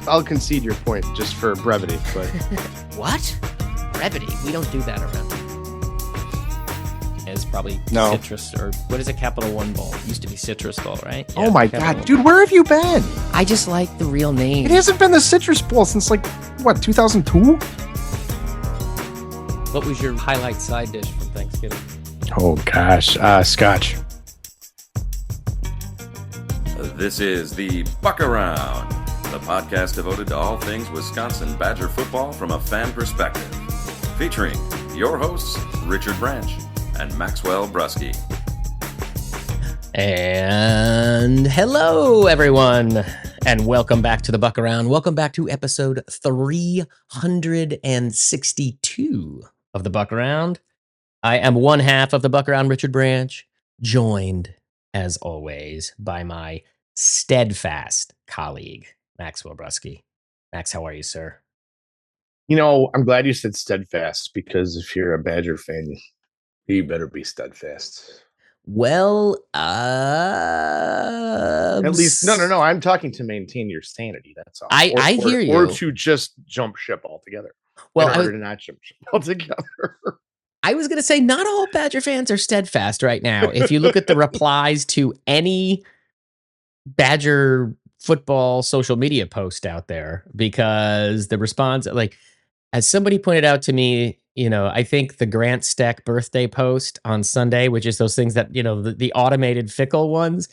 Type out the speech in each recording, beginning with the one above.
I'll concede your point just for brevity. But What? Brevity? We don't do that around here. It's probably No. Citrus, or what is a Capital One Ball? It used to be Citrus Ball, right? Yeah, oh my Capital God, One. dude, where have you been? I just like the real name. It hasn't been the Citrus Bowl since like what 2002? What was your highlight side dish from Thanksgiving? Oh gosh, Scotch. This is the Buck Around, the podcast devoted to all things Wisconsin Badger football from a fan perspective. Featuring your hosts, Richard Branch and Maxwell Brusky. And hello, everyone, and welcome back to the Buck Around. Welcome back to episode 362 of the Buck Around. I am one half of the Buck Around, Richard Branch, joined, as always, by my steadfast colleague, Maxwell Brusky. Max, how are you, sir? You know, I'm glad you said steadfast because if you're a Badger fan, you better be steadfast. Well, At least, no. I'm talking to maintain your sanity. That's all. I hear you. Or to just jump ship altogether. Well, in order to not jump ship altogether. I was going to say, not all Badger fans are steadfast right now. If you look at the replies to any Badger football social media post out there, because the response, like, as somebody pointed out to me, you know, I think the Grant Steck birthday post on Sunday, which is those things that, you know, the automated fickle ones,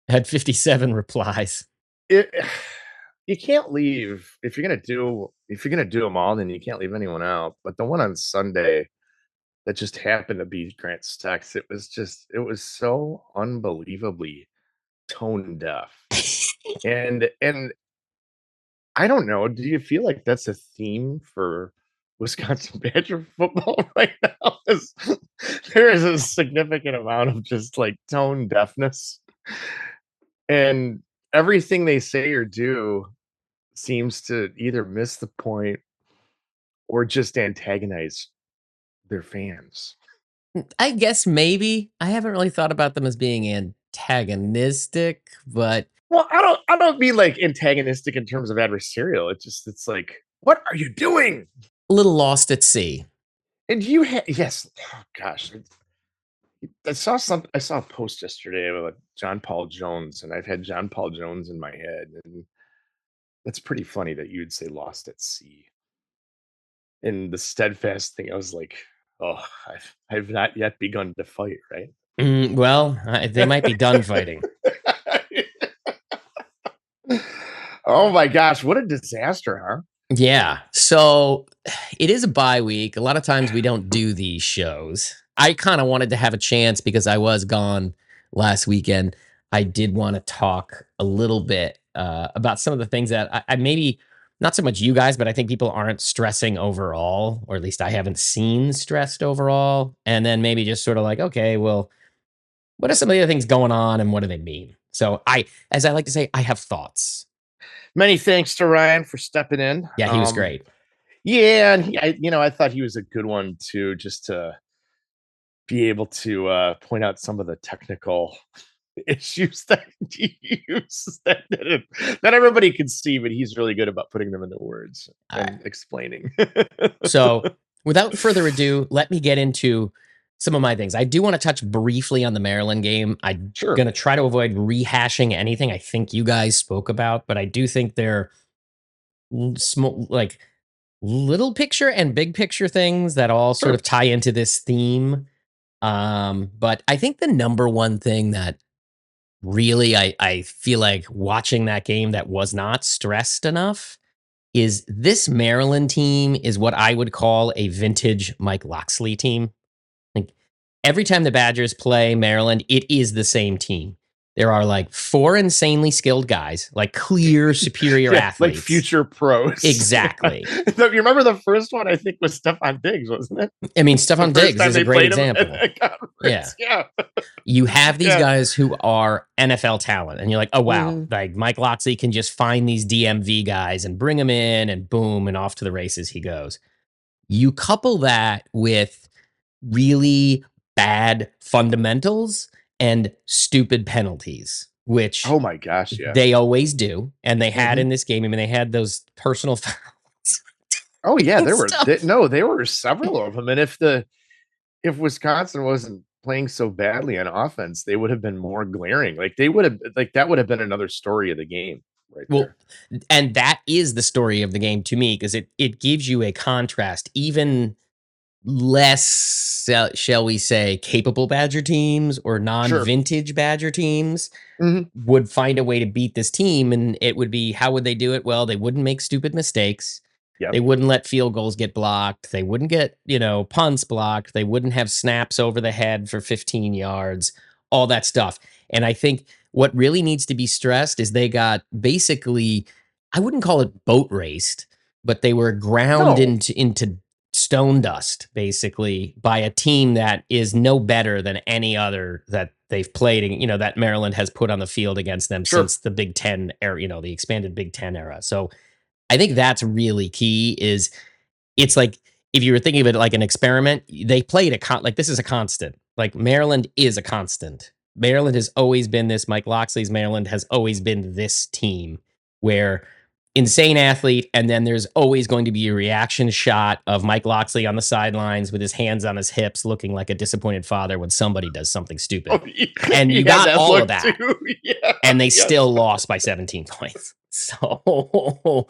had 57 replies. You can't leave if you're gonna do them all, then you can't leave anyone out. But the one on Sunday that just happened to be Grant Steck's, it was so unbelievably tone deaf. and I don't know. Do you feel like that's a theme for Wisconsin Badger football right now? There is a significant amount of just like tone deafness, and everything they say or do seems to either miss the point or just antagonize their fans. I guess maybe. I haven't really thought about them as being antagonistic, but Well, I don't mean like antagonistic in terms of adversarial. It's like, what are you doing? a little lost at sea. And you yes, oh gosh. I saw a post yesterday about John Paul Jones, and I've had John Paul Jones in my head, and that's pretty funny that you'd say lost at sea. And the steadfast thing, I was like, oh, I've not yet begun to fight, right? They might be done fighting. Oh my gosh, what a disaster, huh? Yeah. So it is a bye week. A lot of times we don't do these shows. I kind of wanted to have a chance because I was gone last weekend. I did want to talk a little bit about some of the things that I maybe not so much you guys, but I think people aren't stressing overall, or at least I haven't seen stressed overall. And then maybe just sort of like, okay, well, what are some of the other things going on and what do they mean? So as I like to say, I have thoughts. Many thanks to Ryan for stepping in. Yeah, he was great. Yeah, and I thought he was a good one too, just to be able to point out some of the technical issues that he uses that everybody can see, but he's really good about putting them into words and explaining. So, without further ado, let me get into some of my things. I do want to touch briefly on the Maryland game. I'm Sure. going to try to avoid rehashing anything I think you guys spoke about, but I do think they're small, like little picture and big picture things that all sort of tie into this theme. But I think the number one thing that really I feel like watching that game that was not stressed enough is this Maryland team is what I would call a vintage Mike Locksley team. Like every time the Badgers play Maryland, it is the same team. There are like four insanely skilled guys, like clear superior athletes. Like future pros. Exactly. You remember the first one, I think, was Stephon Diggs, wasn't it? I mean, Stephon Diggs is a great example. Yeah. You have these guys who are NFL talent, and you're like, oh, wow, like Mike Locksley can just find these DMV guys and bring them in, and boom, and off to the races he goes. You couple that with really bad fundamentals and stupid penalties, which Oh my gosh, yeah. they always do. And they had Mhm. in this game, I mean, they had those personal fouls Oh yeah, and there were stuff. no, there were several of them, and if Wisconsin wasn't playing so badly on offense, they would have been more glaring. Like, they would have like, that would have been another story of the game right Well, there. and that is the story of the game to me because it gives you a contrast, even less, shall we say, capable Badger teams or Sure. non-vintage Badger teams Mhm. would find a way to beat this team. And it would be, how would they do it? Well, they wouldn't make stupid mistakes. They Yep. wouldn't let field goals get blocked. They wouldn't get, punts blocked. They wouldn't have snaps over the head for 15 yards, all that stuff. And I think what really needs to be stressed is they got basically, I wouldn't call it boat raced, but they were ground No. into stone dust basically by a team that is no better than any other that they've played, that Maryland has put on the field against them Sure. since the Big Ten era, the expanded Big Ten era. So I think that's really key is it's like if you were thinking of it like an experiment, they played like this is a constant. Like Maryland is a constant. Maryland has always been this. Mike Loxley's Maryland has always been this team where insane athlete, and then there's always going to be a reaction shot of Mike Loxley on the sidelines with his hands on his hips, looking like a disappointed father when somebody does something Oh, stupid. he And you had got that all of look that, too. Yeah. and they Yes. still lost by 17 points. So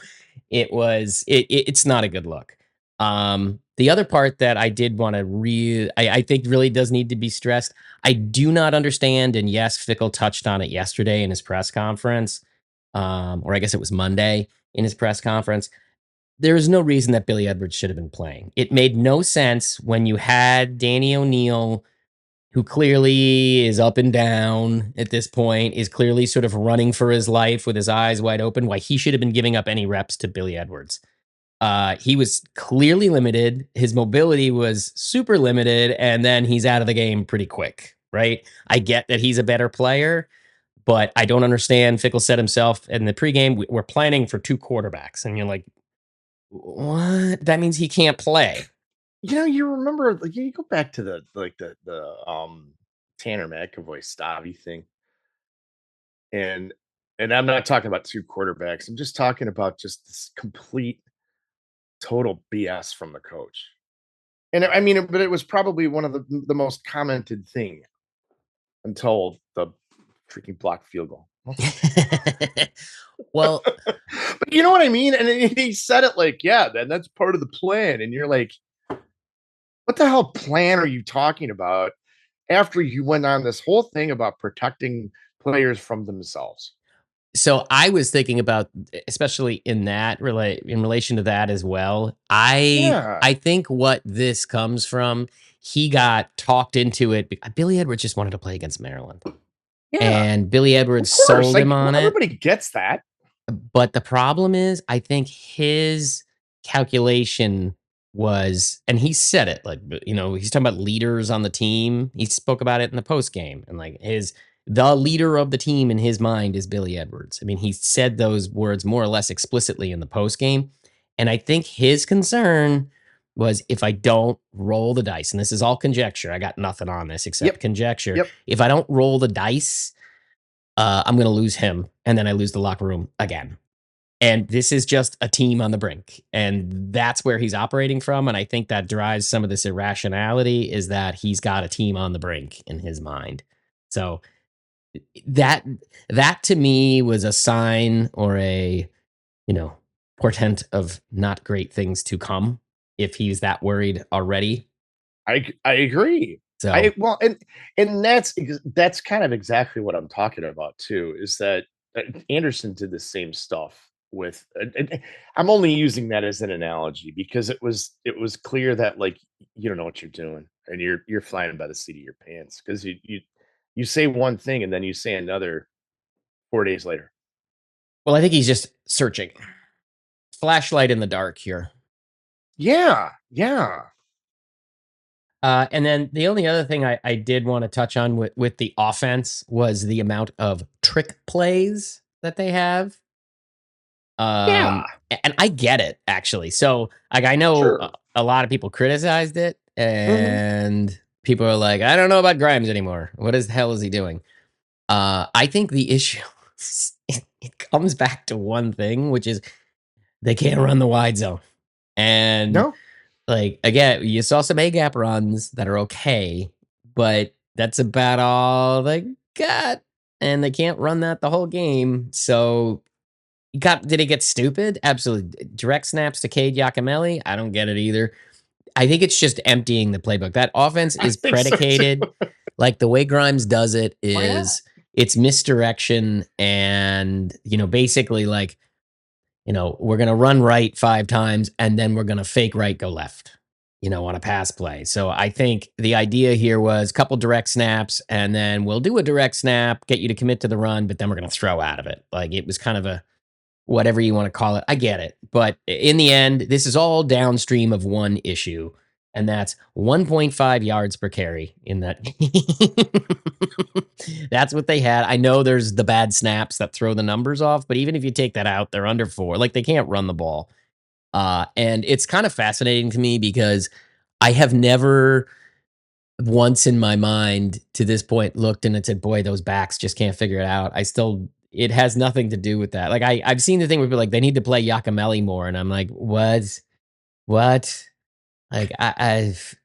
it's not a good look. The other part that I did want to I think really does need to be stressed. I do not understand, and yes, Fickle touched on it yesterday in his press conference, or I guess it was Monday in his press conference. There is no reason that Billy Edwards should have been playing. It made no sense when you had Danny O'Neil, who clearly is up and down at this point, is clearly sort of running for his life with his eyes wide open, why he should have been giving up any reps to Billy Edwards. He was clearly limited. His mobility was super limited, and then he's out of the game pretty quick, right? I get that he's a better player, but I don't understand. Fickle said himself in the pregame, we're planning for two quarterbacks. And you're like, what? That means he can't play. You remember, like, you go back to Tanner McAvoy Stavi thing, and I'm not talking about 2 quarterbacks, I'm just talking about just this complete, total BS from the coach. And I mean, but it was probably one of the most commented thing until the freaking blocked field goal. Well, But you know what I mean? And he said it like, "Yeah, then that's part of the plan," and you're like, "What the hell plan are you talking about?" After you went on this whole thing about protecting players from themselves. so I was thinking about, especially in in relation to that as well. I Yeah, I think what this comes from, he got talked into it. Billy Edwards just wanted to play against Maryland, yeah, and Billy of Edwards course, sold like, him on well, it. everybody gets that. But the problem is, I think his calculation was, and he said it like, he's talking about leaders on the team. He spoke about it in the post game, and like the leader of the team in his mind is Billy Edwards. I mean, he said those words more or less explicitly in the post game, and I think his concern was if I don't roll the dice, and this is all conjecture. I got nothing on this except Yep, conjecture. yep. If I don't roll the dice, I'm going to lose him, and then I lose the locker room again. And this is just a team on the brink, and that's where he's operating from. And I think that drives some of this irrationality is that he's got a team on the brink in his mind. So that that to me was a sign or a you know portent of not great things to come if he's that worried already. I agree. So Well, and that's kind of exactly what I'm talking about too, is that Anderson did the same stuff with and I'm only using that as an analogy because it was clear that, like, you don't know what you're doing and you're flying by the seat of your pants because you say one thing and then you say another 4 days later. well, I think he's just searching flashlight in the dark here. Yeah, yeah. And then the only other thing I did want to touch on with the offense was the amount of trick plays that they have. Yeah, And I get it actually. So like I know sure. a lot of people criticized it, Mhm. and people are like, I don't know about Grimes anymore. What is the hell is he doing? I think the issue it comes back to one thing, which is they can't run the wide zone. And No, like again, you saw some A gap runs that are okay, but that's about all they got. And they can't run that the whole game. So did it get stupid? Absolutely. Direct snaps to Cade Yakimelli? I don't get it either. I think it's just emptying the playbook. That offense I is think so too. predicated, like the way Grimes does it Why not? is it's misdirection and, basically like, we're going to run right 5 times and then we're going to fake right, go left, on a pass play. So I think the idea here was a couple direct snaps and then we'll do a direct snap, get you to commit to the run, but then we're going to throw out of it. Like it was kind of a whatever you want to call it. I get it. But in the end, this is all downstream of one issue, and that's 1.5 yards per carry in that game. That's what they had. I know there's the bad snaps that throw the numbers off, but even if you take that out, they're under 4. Like they can't run the ball. And it's kind of fascinating to me because I have never once in my mind to this point looked and it said, boy, those backs just can't figure it out. It has nothing to do with that. Like I've seen the thing where people are like, they need to play Yakimelli more. And I'm like, what? Like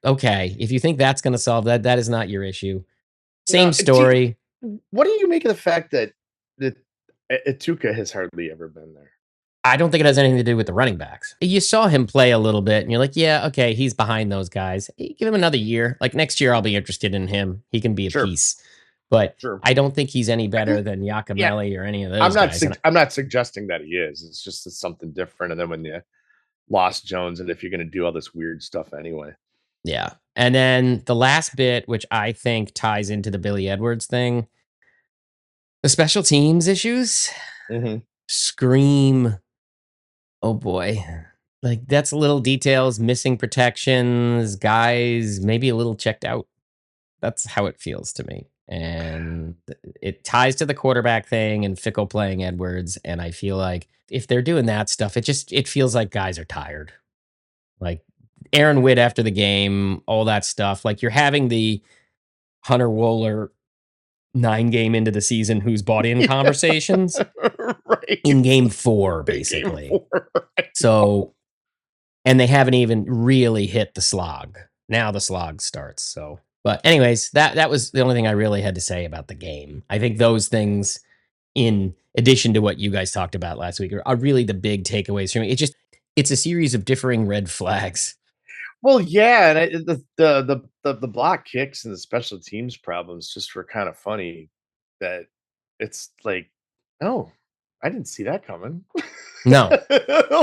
okay. If you think that's going to solve that, that is not your issue. Same story. What do you make of the fact that Atuka has hardly ever been there? I don't think it has anything to do with the running backs. You saw him play a little bit and you're like, yeah, okay, he's behind those guys. Give him another year. Like next year, I'll be interested in him. He can be a Sure, piece. But sure. I don't think he's any better than Yeah, Yakimelli or any of those guys. I'm not suggesting that he is. It's just it's something different. And then when you lost Jones, and if you're going to do all this weird stuff anyway, Yeah. And then the last bit, which I think ties into the Billy Edwards thing, the special teams issues mm-hmm. scream, oh boy. Like that's little details, missing protections, guys, maybe a little checked out. That's how it feels to me. And it ties to the quarterback thing and Fickle playing Edwards. And I feel like if they're doing that stuff, it feels like guys are tired. Like Aaron Witt after the game, all that stuff. Like you're having the Hunter Wohler 9 game into the season who's bought in Yeah, conversations right in game 4, Game basically. 4. So, and they haven't even really hit the slog. Now the slog starts. So, but anyways, that was the only thing I really had to say about the game. I think those things, in addition to what you guys talked about last week, are really the big takeaways for me. It's a series of differing red flags. Well, yeah, and the block kicks and the special teams problems just were kind of funny. That it's like, oh, I didn't see that coming. No,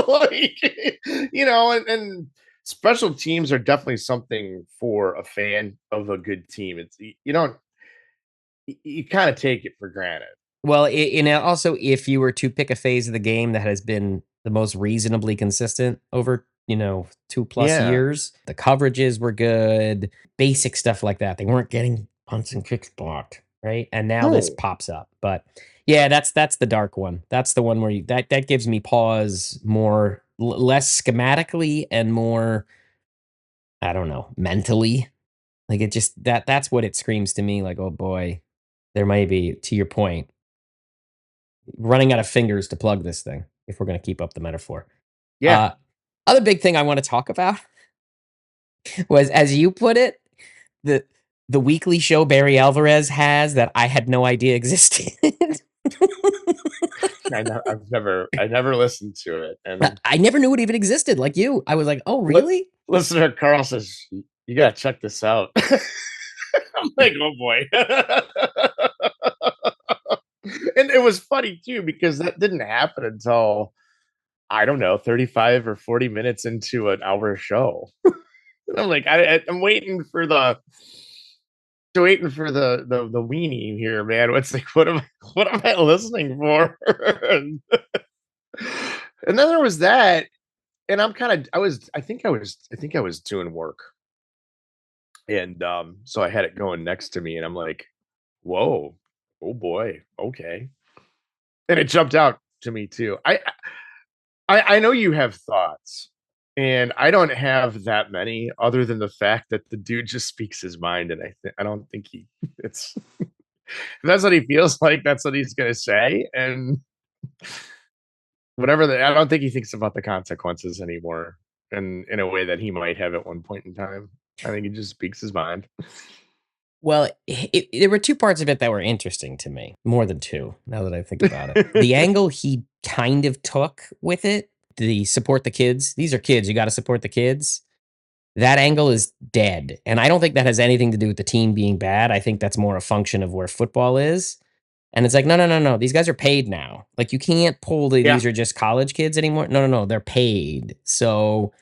Like, and special teams are definitely something for a fan of a good team. It's you don't you kind of take it for granted. well, and also if you were to pick a phase of the game that has been the most reasonably consistent over 2+ Yeah. years, the coverages were good, basic stuff like that. They weren't getting punts and kicks blocked, right? And now this No. pops up. But yeah, that's the dark one. That's the one where that gives me pause more, less schematically and more, I don't know, mentally. Like it just that's what it screams to me. Like, oh boy, there may be, to your point, running out of fingers to plug this thing if we're going to keep up the metaphor. Yeah. Uh, other big thing I want to talk about was, as you put it, the the weekly show Barry Alvarez has that I had no idea existed. I never listened to it. And I never knew it even existed. Like you, I was like, oh really? listener Carl says, you gotta check this out. I'm like, oh boy. And it was funny too, because that didn't happen until, I don't know, 35 or 40 minutes into an hour show. And I'm like, I'm waiting for the weenie here, man. What's like, what am I listening for? And then there was that, and I think I was doing work. And so I had it going next to me, and I'm like, whoa, oh boy, okay. And it jumped out to me too. I know you have thoughts, and I don't have that many, other than the fact that the dude just speaks his mind, and I don't think he it's that's what he feels like, that's what he's gonna say, and whatever I don't think he thinks about the consequences anymore in a way that he might have at one point in time. I think he just speaks his mind. Well, there were two parts of it that were interesting to me, more than two, now that I think about it. The angle he kind of took with it, the support the kids. These are kids. You got to support the kids. That angle is dead. And I don't think that has anything to do with the team being bad. I think that's more a function of where football is. And it's like, no, no, no, no. These guys are paid now. Like, you can't pull Yeah. these are just college kids anymore. No, no, no. They're paid. So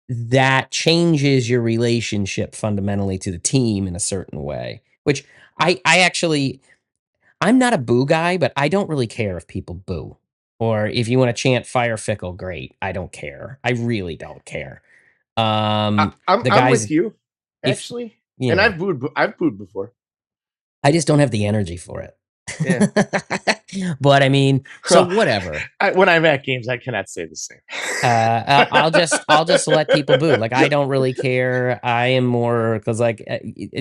that changes your relationship fundamentally to the team in a certain way, which I actually, I'm not a boo guy, but I don't really care if people boo. Or if you want to chant fire Fickle, great. I don't care. I really don't care. The I'm guys, with you, if actually, you and know, I've booed before. I just don't have the energy for it. Yeah. But I mean, so whatever. When I'm at games, I cannot say the same. I'll just let people boo. Like, I don't really care. I am more because like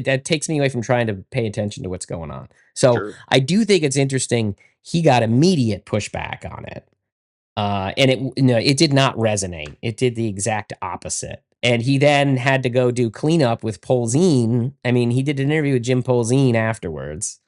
that takes me away from trying to pay attention to what's going on. So Sure. I do think it's interesting. He got immediate pushback on it, and it did not resonate. It did the exact opposite. And he then had to go do cleanup with Polzine. I mean, he did an interview with Jim Polzine afterwards,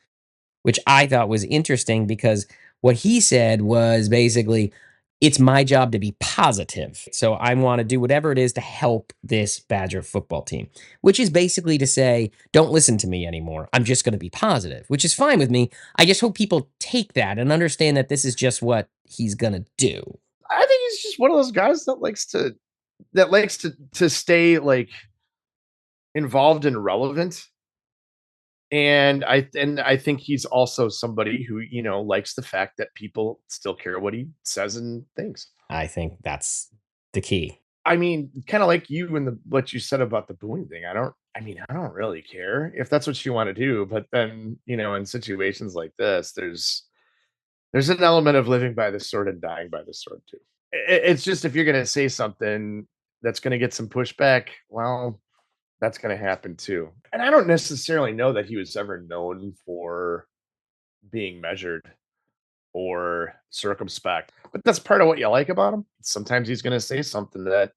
which I thought was interesting because what he said was basically, it's my job to be positive. So I want to do whatever it is to help this Badger football team, which is basically to say, don't listen to me anymore. I'm just going to be positive, which is fine with me. I just hope people take that and understand that this is just what he's going to do. I think he's just one of those guys that likes to stay like involved and relevant. And I think he's also somebody who, likes the fact that people still care what he says and thinks. I think that's the key. I mean, kind of like you and what you said about the booing thing. I don't really care if that's what you want to do, but then, in situations like this, there's an element of living by the sword and dying by the sword too. It's just if you're going to say something that's going to get some pushback, well, that's going to happen too. And I don't necessarily know that he was ever known for being measured or circumspect, but that's part of what you like about him. Sometimes he's going to say something that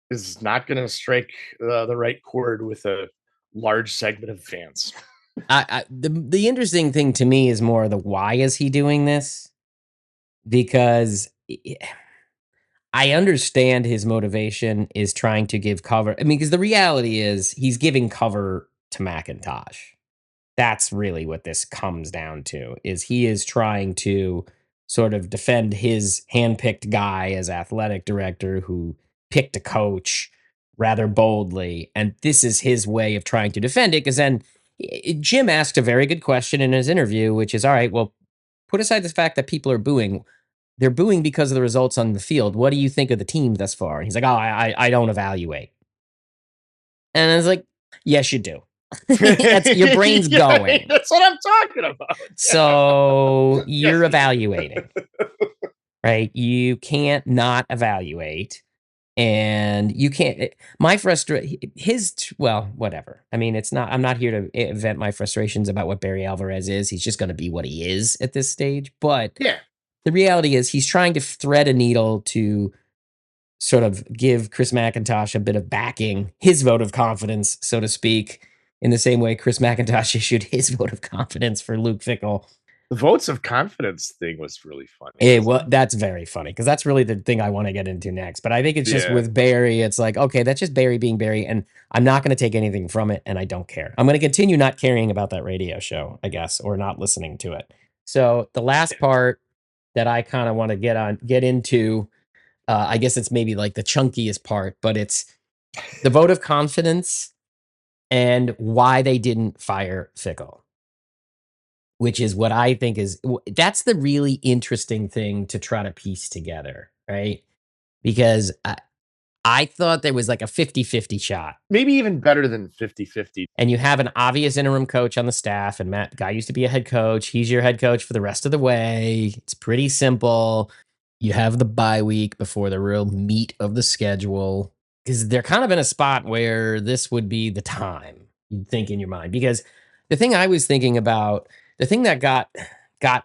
is not going to strike the right chord with a large segment of fans. The interesting thing to me is more the why is he doing this? Because I understand his motivation is trying to give cover. I mean, because the reality is he's giving cover to McIntosh. That's really what this comes down to, is he is trying to sort of defend his handpicked guy as athletic director who picked a coach rather boldly. And this is his way of trying to defend it. Because then Jim asked a very good question in his interview, which is, all right, well, put aside the fact that people are booing. They're booing because of the results on the field. What do you think of the team thus far? And he's like, oh, I don't evaluate. And I was like, yes, you do. Your brain's going. That's what I'm talking about. So you're evaluating, right? You can't not evaluate. And you can't, my frustration, well, whatever. I mean, I'm not here to vent my frustrations about what Barry Alvarez is. He's just going to be what he is at this stage. But yeah, the reality is he's trying to thread a needle to sort of give Chris McIntosh a bit of backing, his vote of confidence, so to speak, in the same way Chris McIntosh issued his vote of confidence for Luke Fickell. The votes of confidence thing was really funny. Well, that's very funny because that's really the thing I want to get into next. But I think it's just with Barry, it's like, okay, that's just Barry being Barry, and I'm not going to take anything from it, and I don't care. I'm going to continue not caring about that radio show, I guess, or not listening to it. So the last part that I kind of want to get into, I guess it's maybe like the chunkiest part, but it's the vote of confidence and why they didn't fire Fickell, which is what I think that's the really interesting thing to try to piece together, right? Because I thought there was like a 50-50 shot. Maybe even better than 50-50. And you have an obvious interim coach on the staff, and Matt Guy used to be a head coach. He's your head coach for the rest of the way. It's pretty simple. You have the bye week before the real meat of the schedule, because they're kind of in a spot where this would be the time, you'd think in your mind, because the thing I was thinking about, the thing that got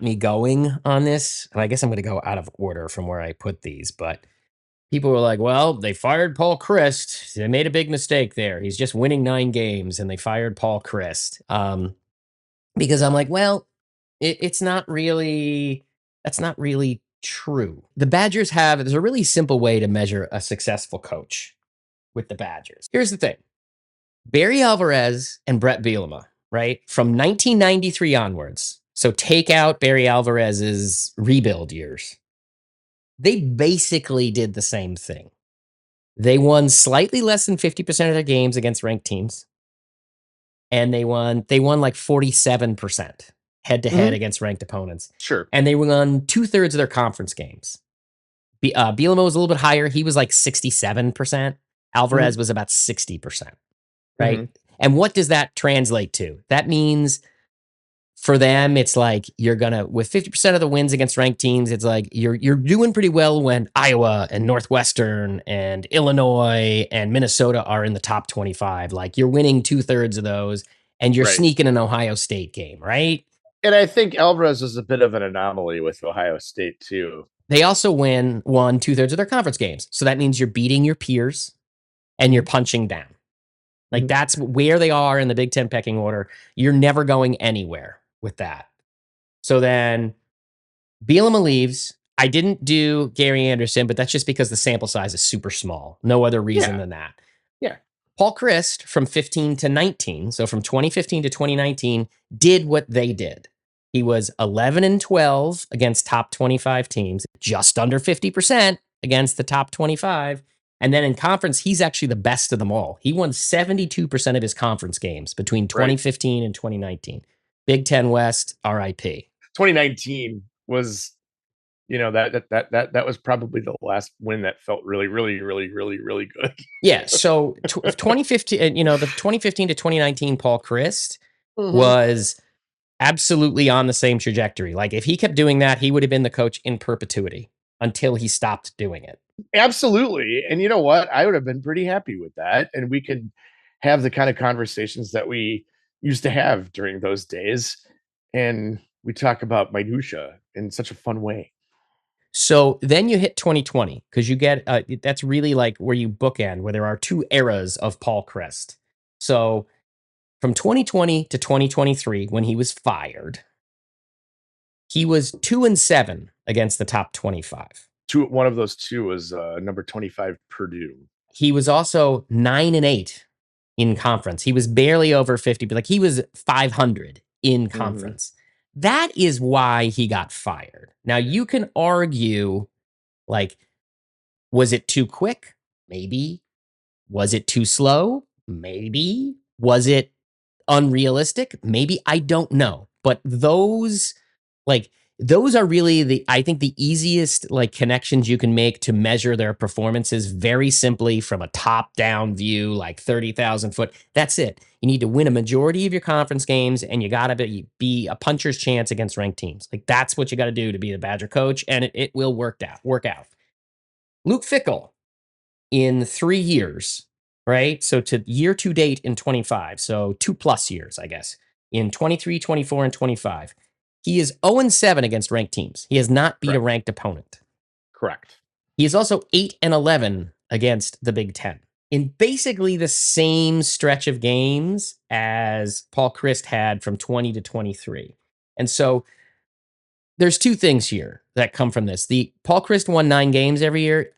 me going on this, and I guess I'm going to go out of order from where I put these, but people were like, well, they fired Paul Christ. They made a big mistake there. He's just winning 9 games and they fired Paul Christ. Because I'm like, well, it's not really, that's not really true. The Badgers there's a really simple way to measure a successful coach with the Badgers. Here's the thing. Barry Alvarez and Brett Bielema, right? From 1993 onwards. So take out Barry Alvarez's rebuild years. They basically did the same thing. They won slightly less than 50% of their games against ranked teams. And they won like 47% head to head against ranked opponents. Sure. And they won 2/3 of their conference games. Bielema was a little bit higher. He was like 67%. Alvarez was about 60%. Right. And what does that translate to? That means for them, it's like you're gonna, with 50% of the wins against ranked teams, it's like you're doing pretty well when Iowa and Northwestern and Illinois and Minnesota are in the top 25. Like you're winning 2/3 of those, and you're sneaking an Ohio State game, right? And I think Alvarez is a bit of an anomaly with Ohio State too. They also won 2/3 of their conference games, so that means you're beating your peers and you're punching down. Like that's where they are in the Big Ten pecking order. You're never going anywhere with that. So then Bielema leaves. I didn't do Gary Anderson, but that's just because the sample size is super small. No other reason than that. Yeah. Paul Christ from 15 to 19, so from 2015 to 2019, did what they did. He was 11-12 against top 25 teams, just under 50% against the top 25. And then in conference, he's actually the best of them all. He won 72% of his conference games between 2015 and 2019. Big Ten West, RIP. 2019 was, that was probably the last win that felt really, really, really, really, really good. Yeah. So 2015, the 2015 to 2019 Paul Christ was absolutely on the same trajectory. Like if he kept doing that, he would have been the coach in perpetuity until he stopped doing it. Absolutely. And you know what? I would have been pretty happy with that. And we could have the kind of conversations that we used to have during those days. And we talk about minutia in such a fun way. So then you hit 2020 because you get, that's really like where you bookend, where there are two eras of Paul Christ. So from 2020 to 2023, when he was fired, he was 2-7 against the top 25. One of those two was number 25 Purdue. He was also 9-8 in conference. He was barely over 50, but like he was 500 in conference. That is why he got fired. Now you can argue, like, was it too quick? Maybe. Was it too slow? Maybe. Was it unrealistic? Maybe. I don't know. But those are really I think the easiest like connections you can make to measure their performances very simply from a top-down view, like 30,000 foot. That's it. You need to win a majority of your conference games, and you got to be a puncher's chance against ranked teams. Like that's what you got to do to be the Badger coach, and it will work out. Luke Fickell in 3 years, right? So to year to date in 25, so 2+ years, I guess, in 23, 24, and 25. He is 0-7 against ranked teams. He has not beat a ranked opponent. Correct. He is also 8-11 against the Big Ten in basically the same stretch of games as Paul Christ had from 20 to 23. And so there's two things here that come from this. The Paul Christ won 9 games every year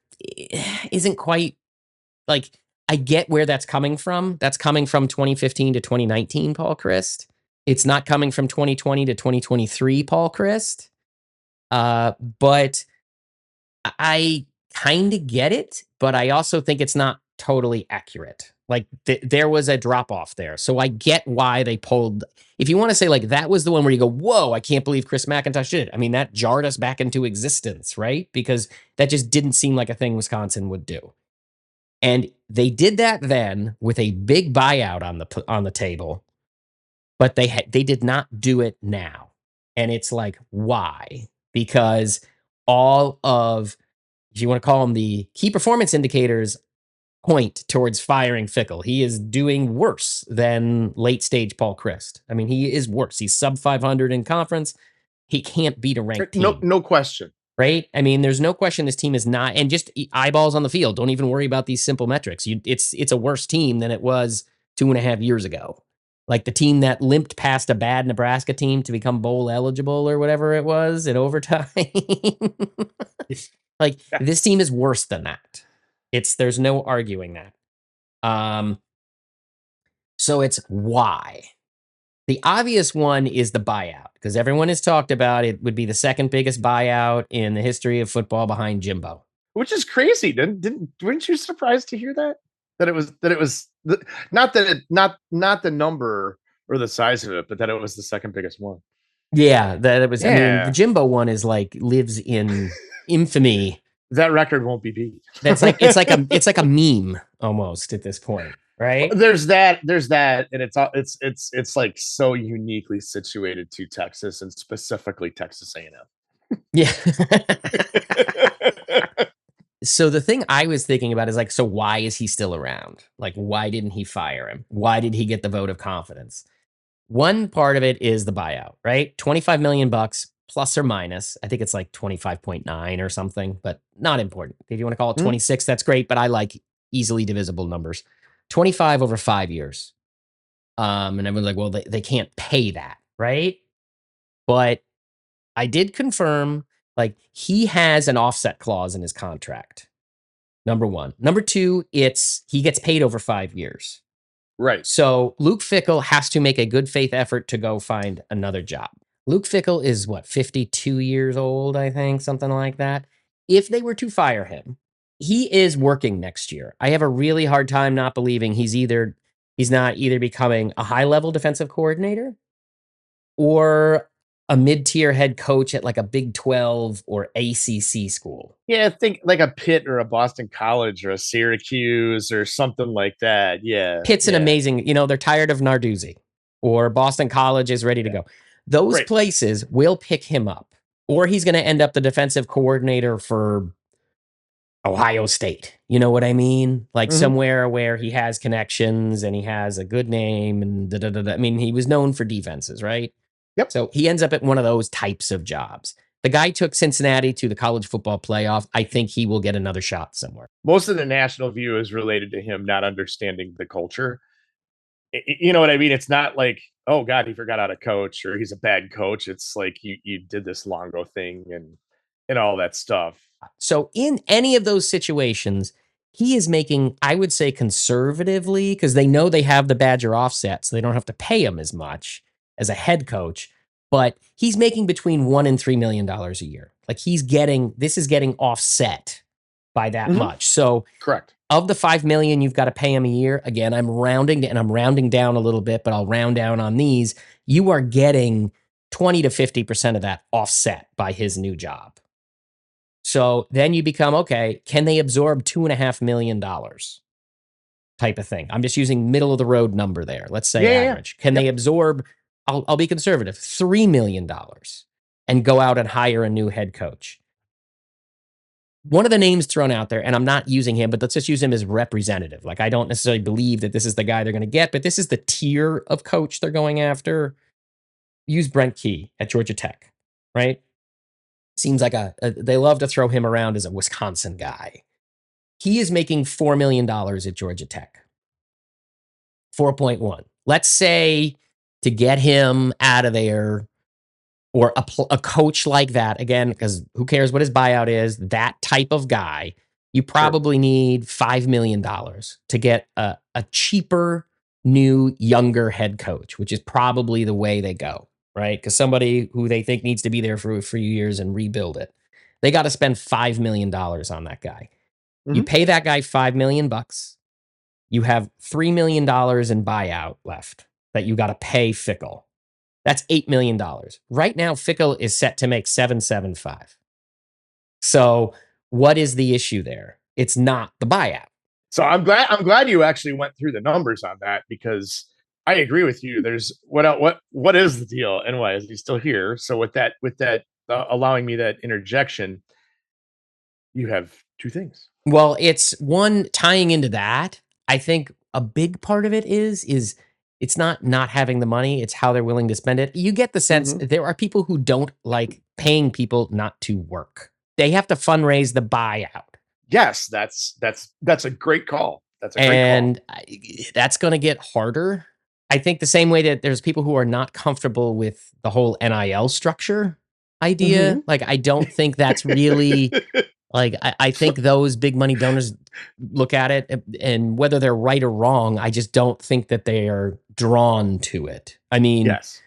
isn't quite like, I get where that's coming from. That's coming from 2015 to 2019 Paul Christ. It's not coming from 2020 to 2023 Paul Christ. But I kind of get it, but I also think it's not totally accurate. Like there was a drop off there. So I get why they pulled. If you want to say like that was the one where you go, whoa, I can't believe Chris McIntosh did it. I mean, that jarred us back into existence, right? Because that just didn't seem like a thing Wisconsin would do. And they did that then with a big buyout on the table. But they did not do it now. And it's like, why? Because all of, if you want to call them the key performance indicators, point towards firing Fickle. He is doing worse than late stage Paul Christ. I mean, he is worse. He's sub 500 in conference. He can't beat a ranked No, team. no question. Right? I mean, there's no question this team is not, and just eyeballs on the field. Don't even worry about these simple metrics. It's a worse team than it was 2.5 years ago. Like the team that limped past a bad Nebraska team to become bowl eligible or whatever it was in overtime. Like this team is worse than that. There's no arguing that. So it's why. The obvious one is the buyout, because everyone has talked about it would be the second biggest buyout in the history of football behind Jimbo. Which is crazy. Weren't you surprised to hear that? That it was not the number or the size of it, but that it was the second biggest one. Yeah, that it was. Yeah. I mean, the Jimbo one is like lives in infamy. That record won't be beat. That's like it's like a meme almost at this point, right? There's that, and it's like so uniquely situated to Texas and specifically Texas A&M. Yeah. So the thing I was thinking about is like, so why is he still around? Like, why didn't he fire him? Why did he get the vote of confidence? One part of it is the buyout, right? 25 million bucks plus or minus. I think it's like 25.9 or something, but not important. If you want to call it 26, that's great, but I like easily divisible numbers. 25 over 5 years. And everyone's like, well, they can't pay that, right? But I did confirm, like, he has an offset clause in his contract. Number one. Number two, he gets paid over 5 years. Right. So Luke Fickell has to make a good faith effort to go find another job. Luke Fickell is 52 years old, I think, something like that. If they were to fire him, he is working next year. I have a really hard time not believing he's not either becoming a high-level defensive coordinator or a mid-tier head coach at like a Big 12 or ACC school. Yeah, I think like a Pitt or a Boston College or a Syracuse or something like that. Yeah. Pitt's an amazing, they're tired of Narduzzi, or Boston College is ready to go. Those places will pick him up, or he's going to end up the defensive coordinator for Ohio State. You know what I mean? Like somewhere where he has connections and he has a good name and I mean, he was known for defenses, right? Yep. So he ends up at one of those types of jobs. The guy took Cincinnati to the college football playoff. I think he will get another shot somewhere. Most of the national view is related to him not understanding the culture. You know what I mean? It's not like, oh God, he forgot how to coach or he's a bad coach. It's like you did this Longo thing and all that stuff. So in any of those situations, he is making, I would say conservatively, because they know they have the Badger offset, so they don't have to pay him as much as a head coach, but he's making between $1 and $3 million a year. Like this is getting offset by that much. So correct. Of the $5 million you've got to pay him a year, again, I'm rounding down a little bit, but I'll round down on these. You are getting 20 to 50% of that offset by his new job. So then you become, okay, can they absorb $2.5 million type of thing? I'm just using middle of the road number there. Let's say average. Can they absorb, I'll be conservative, $3 million and go out and hire a new head coach? One of the names thrown out there, and I'm not using him, but let's just use him as representative. Like, I don't necessarily believe that this is the guy they're going to get, but this is the tier of coach they're going after. Use Brent Key at Georgia Tech, right? Seems like they love to throw him around as a Wisconsin guy. He is making $4 million at Georgia Tech. 4.1. Let's say to get him out of there, or a coach like that, again, because who cares what his buyout is, that type of guy, you probably need $5 million to get a cheaper, new, younger head coach, which is probably the way they go, right? Because somebody who they think needs to be there for a few years and rebuild it, they got to spend $5 million on that guy. You pay that guy $5 million bucks. You have $3 million in buyout left that you got to pay Fickell. That's $8 million. Right now, Fickell is set to make $7.75. So what is the issue there? It's not the buyout. So I'm glad you actually went through the numbers on that, because I agree with you. There's what is the deal, and why is he still here? So with that allowing me that interjection, You have two things. Well, it's one tying into that. I think a big part of it is it's not having the money, it's how they're willing to spend it. You get the sense Mhm. there are people who don't like paying people not to work. They have to fundraise the buyout. Yes, that's a great call. That's a great call. And that's going to get harder. I think the same way that there's people who are not comfortable with the whole NIL structure idea. Mhm. Like, I don't think that's really like, I think those big money donors look at it and whether they're right or wrong, I just don't think that they are drawn to it. I mean, Yes.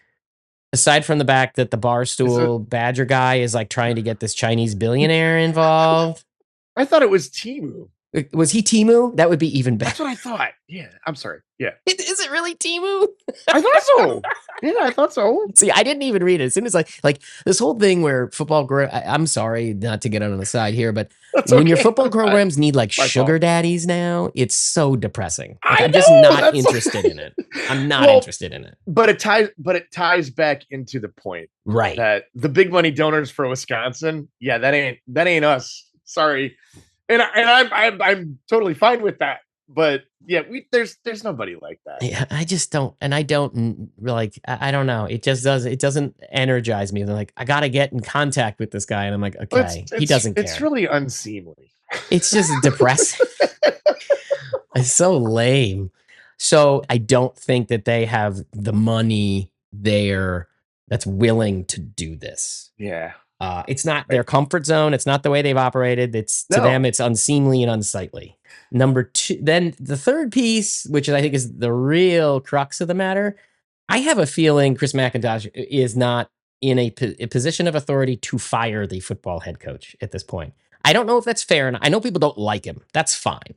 aside from the fact that the Is it Barstool Badger guy is like trying to get this Chinese billionaire involved. I thought it was Timu. Was he Timu? That would be even better. That's what I thought. Yeah, I'm sorry. Yeah. Is it really Timu? I thought so. Yeah, I thought so. See, I didn't even read it. As soon as like this whole thing where football I'm sorry not to get on the side here, but That's when your okay. football programs need like My fault. sugar daddies now, it's so depressing. Like, I I'm just know. not That's interested in it. I'm not well, interested in it. but it ties back into the point Right. that the big money donors for Wisconsin, yeah, that ain't us. Sorry. And I'm totally fine with that. But yeah, there's nobody like that. Yeah, I just don't, and I don't like. I don't know. It just does. It doesn't energize me. They're like, I got to get in contact with this guy, and I'm like, Well, it's okay, he it's doesn't it's care. really unseemly. It's just depressing. It's so lame. So I don't think that they have the money there that's willing to do this. Yeah. It's not their comfort zone. It's not the way they've operated. It's to them, No. it's unseemly and unsightly. Number two, then the third piece, which I think is the real crux of the matter, I have a feeling Chris McIntosh is not in a position of authority to fire the football head coach at this point. I don't know if that's fair, and I know people don't like him. That's fine,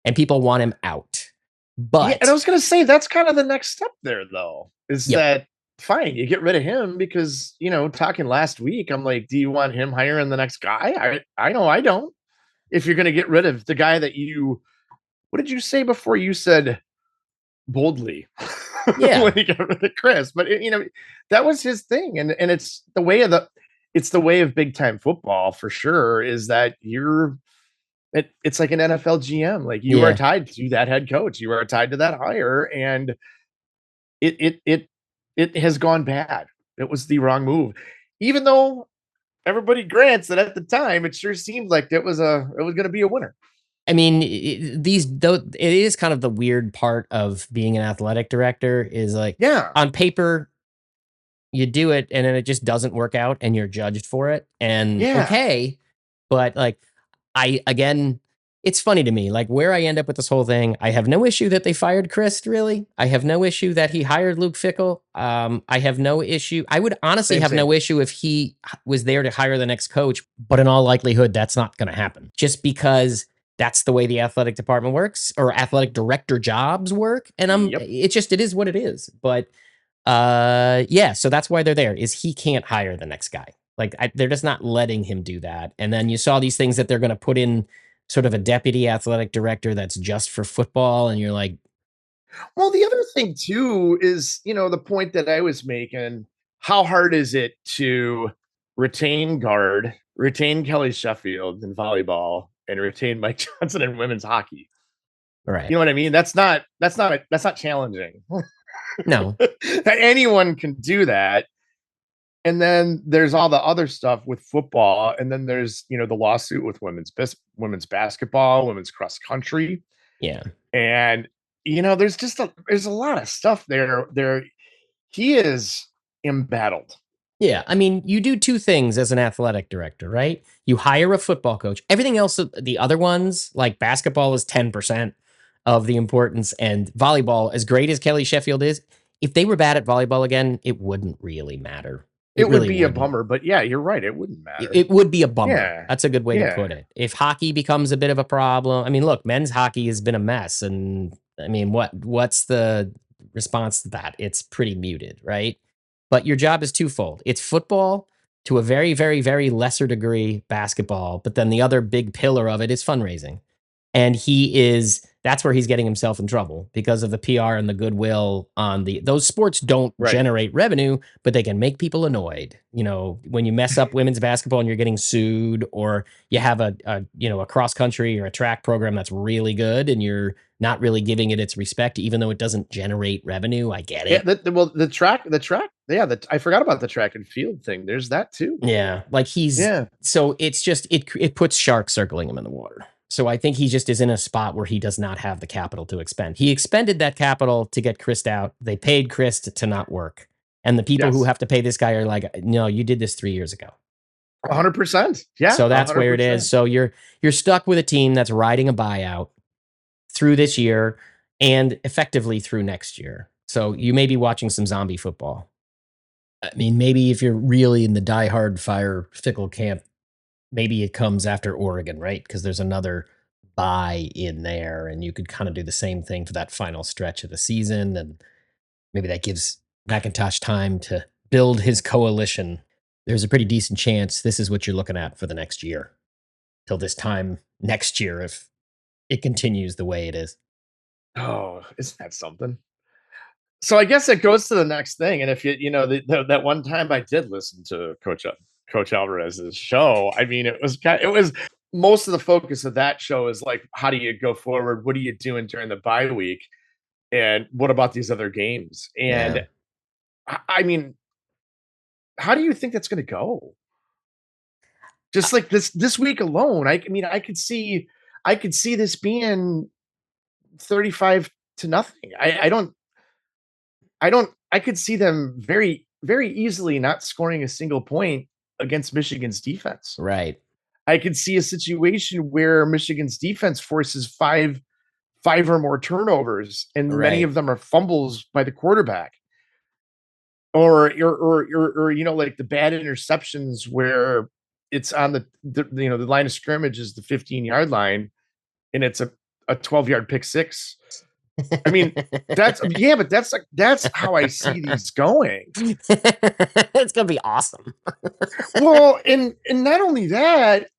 and people want him out. Yeah, and I But was gonna say that's kind of the next step there, though, is yep, that fine, you get rid of him because talking last week, I'm like, do you want him hiring the next guy? I know I don't. If you're gonna get rid of the guy that what did you say before? You said boldly yeah. when he got rid of Chris, but that was his thing, and it's the way of big time football for sure. Is that it's like an NFL GM. Like you are Yeah. tied to that head coach. You are tied to that hire, and it has gone bad. It was the wrong move, even though everybody grants that at the time it sure seemed like it was going to be a winner. I mean, it is kind of the weird part of being an athletic director is like Yeah, on paper, you do it and then it just doesn't work out and you're judged for it. And yeah. okay, but like again, it's funny to me, like where I end up with this whole thing. I have no issue that they fired Chris, really. I have no issue that he hired Luke Fickle. I have no issue. I would honestly Same, have same. no issue if he was there to hire the next coach, but in all likelihood, that's not going to happen just because that's the way the athletic department works or athletic director jobs work. And Yep. it is what it is. But yeah, so that's why they're there is he can't hire the next guy. Like they're just not letting him do that. And then you saw these things that they're going to put in sort of a deputy athletic director that's just for football and you're like, Well, the other thing too is, the point that I was making. How hard is it to retain Kelly Sheffield in volleyball, and retain Mike Johnson in women's hockey? all You right. know what I mean? That's not challenging. No. Anyone can do that. And then there's all the other stuff with football, and then there's the lawsuit with women's basketball, women's cross country, Yeah. and there's a lot of stuff there. He is embattled. Yeah. I mean, you do two things as an athletic director, right? You hire a football coach. Everything else, the other ones, like basketball is 10% of the importance, and volleyball, as great as Kelly Sheffield is, if they were bad at volleyball again, it wouldn't really matter. It It would really be a wouldn't. bummer, but yeah, you're right. It wouldn't It matter. it would be a bummer. Yeah, That's a good way to yeah. put it. If hockey becomes a bit of a problem, I mean, look, men's hockey has been a mess, and I mean, what's the response to that? It's pretty muted, right? But your job is twofold. It's football to a very, very, very lesser degree basketball, but then the other big pillar of it is fundraising. And that's where he's getting himself in trouble because of the PR and the goodwill on those sports don't Right. generate revenue, but they can make people annoyed. When you mess up women's basketball and you're getting sued, or you have a cross country or a track program that's really good and you're not really giving it its respect, even though it doesn't generate revenue. I get Yeah, it. the track, yeah, I forgot about the track and field thing. There's that too. Yeah. Like Yeah. so it's just, it puts sharks circling him in the water. So I think he just is in a spot where he does not have the capital to expend. He expended that capital to get Chris out. They paid Chris to not work. And the people who Yes. have to pay this guy are like, no, you did this 3 years ago. 100%. Yeah, So that's where it is. 100%. So you're stuck with a team that's riding a buyout through this year and effectively through next year. So you may be watching some zombie football. I mean, maybe if you're really in the diehard Fire Fickle camp, maybe it comes after Oregon, right? Because there's another bye in there, and you could kind of do the same thing for that final stretch of the season. And maybe that gives McIntosh time to build his coalition. There's a pretty decent chance this is what you're looking at for the next year, till this time next year, if it continues the way it is. Oh, isn't that something? So I guess it goes to the next thing. And if that one time I did listen to Coach Alvarez's show, I mean, it was most of the focus of that show is like, how do you go forward? What are you doing during the bye week? And what about these other games? And Yeah. I mean, how do you think that's going to go? Just like this week alone, I mean, I could see this being 35 to nothing. I could see them very, very easily not scoring a single point against Michigan's defense. Right. I could see a situation where Michigan's defense forces five or more turnovers, and many Right. of them are fumbles by the quarterback. Or like the bad interceptions where it's on the line of scrimmage is the 15-yard line, and it's a 12-yard pick six. I mean, but that's how I see these going. It's gonna be awesome. Well, and not only that,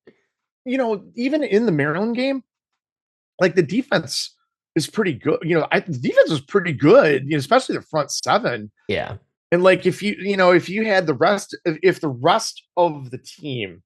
even in the Maryland game, like the defense is pretty good. The defense was pretty good, especially the front seven. Yeah. And like if you had if the rest of the team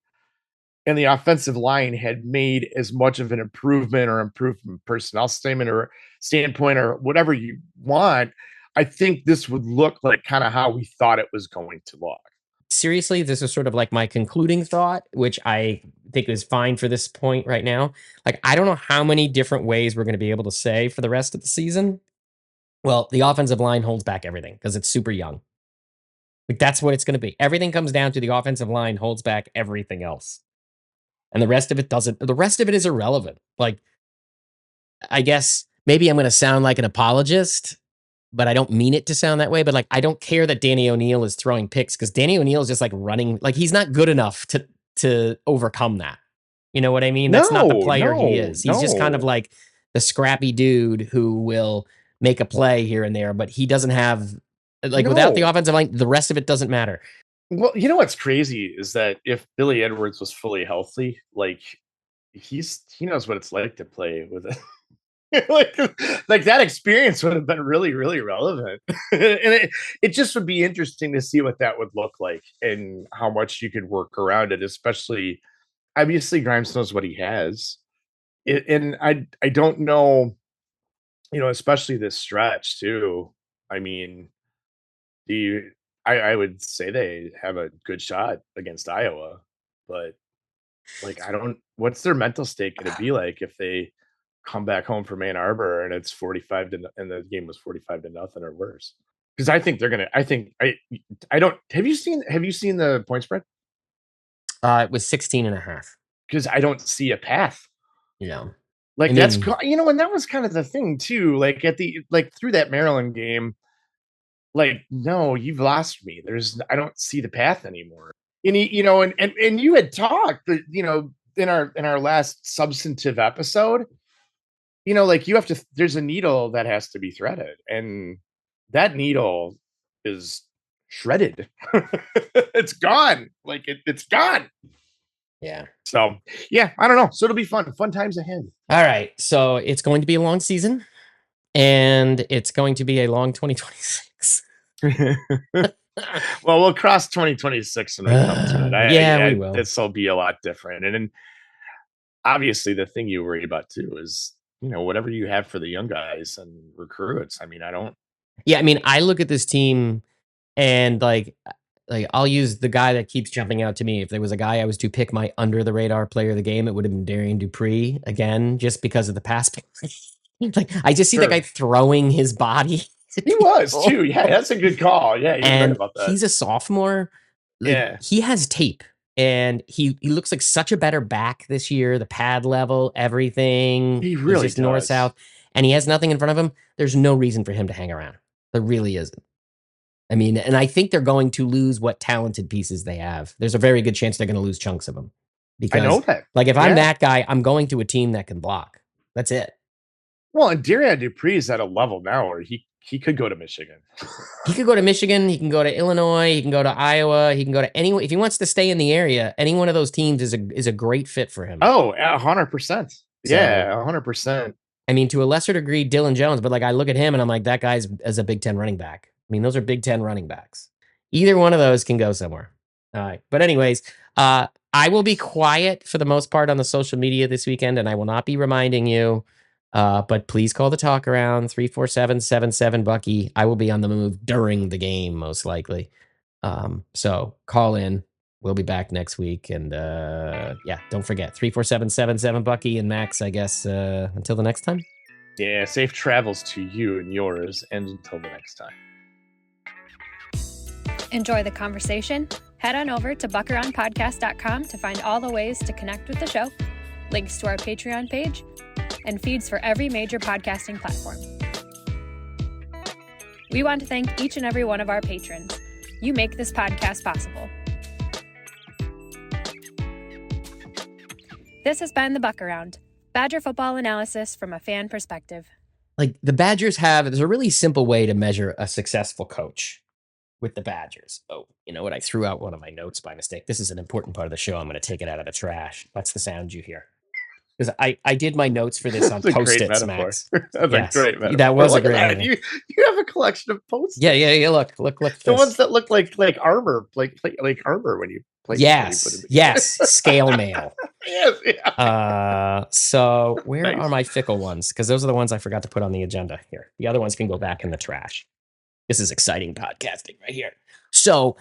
and the offensive line had made as much of an improvement or improved from personnel statement or standpoint or whatever you want, I think this would look like kind of how we thought it was going to look. Seriously, this is sort of like my concluding thought, which I think is fine for this point right now. Like, I don't know how many different ways we're going to be able to say for the rest of the season. Well, the offensive line holds back everything because it's super young. Like, that's what it's going to be. Everything comes down to the offensive line holds back everything else. And the rest of it doesn't. The rest of it is irrelevant. Like, I guess maybe I'm going to sound like an apologist, but I don't mean it to sound that way. But like, I don't care that Danny O'Neil is throwing picks because Danny O'Neil is just like running. Like, he's not good enough to overcome that. You know what I mean? That's not the No, player he no, is. He's just kind of no, like the scrappy dude who will make a play here and there, but he doesn't have, like, without the no. offensive line, the rest of it doesn't matter. Well, you know what's crazy is that if Billy Edwards was fully healthy, like he knows what it's like to play with it. like that experience would have been really, really relevant. And it just would be interesting to see what that would look like and how much you could work around it, especially obviously Grimes knows what he has. And I don't know, especially this stretch too. I mean, do you I would say they have a good shot against Iowa, but like I don't what's their mental state gonna be like if they come back home from Ann Arbor and it's 45 to and the game was 45 to nothing or worse? Because I think they're gonna I don't have you seen the point spread? It was 16 and a half. Because I don't see a path. Yeah. I Like mean, and that was kind of the thing too. Like through that Maryland game, like, no, you've lost me. I don't see the path anymore. And and you had talked, but in our last substantive episode, like there's a needle that has to be threaded, and that needle is shredded. It's gone. Like it's gone. Yeah. So yeah, I don't know. So it'll be fun times ahead. All right. So it's going to be a long season, and it's going to be a long 2026. Well, we'll cross 2026 when we come to it. Yeah, we will. This will be a lot different. And then obviously the thing you worry about too is, whatever you have for the young guys and recruits. I mean, I don't. Yeah, I mean, I look at this team and I'll use the guy that keeps jumping out to me. If there was a guy I was to pick my under the radar player of the game, it would have been Darian Dupree again, just because of the pass. Like I just see that guy throwing his body. He was too. Yeah, that's a good call. Yeah, you're right about that. He's a sophomore. Yeah, he has tape, and he looks like such a better back this year. The pad level, everything. he really just does. north south, and he has nothing in front of him. There's no reason for him to hang around. There really isn't. I mean, and I think they're going to lose what talented pieces they have. There's a very good chance they're going to lose chunks of them. Because, I know that. Like, if I'm that guy, I'm going to a team that can block. That's it. Well, and Darian Dupree is at a level now where he could go to Michigan. He could go to Michigan. He can go to Illinois. He can go to Iowa. He can go to anyone. If he wants to stay in the area, any one of those teams is a great fit for him. Oh, 100%. Yeah, 100%. I mean, to a lesser degree, Dylan Jones, but like I look at him and I'm like, that guy's as a Big Ten running back. I mean, those are Big Ten running backs. Either one of those can go somewhere. All right. But anyways, I will be quiet for the most part on the social media this weekend, and I will not be reminding you. But please call the talk around 347-77 Bucky. I will be on the move during the game, most likely. So call in. We'll be back next week. And yeah, don't forget 347-77 Bucky and Max, I guess, until the next time. Yeah, safe travels to you and yours, and until the next time. Enjoy the conversation? Head on over to buckaroundpodcast.com to find all the ways to connect with the show, links to our Patreon page, and feeds for every major podcasting platform. We want to thank each and every one of our patrons. You make this podcast possible. This has been the Buck Around, Badger football analysis from a fan perspective. Like the Badgers there's a really simple way to measure a successful coach with the Badgers. Oh, you know what? I threw out one of my notes by mistake. This is an important part of the show. I'm going to take it out of the trash. That's the sound you hear. Because I did my notes for this on Post-its, Max. That's a great metaphor. That was a great metaphor. You have a collection of Post-its. Yeah. Look. The ones that look like armor, like armor when you play. Yes. Scale mail. Yes. Yeah. So where are my fickle ones? Because those are the ones I forgot to put on the agenda here. The other ones can go back in the trash. This is exciting podcasting right here. So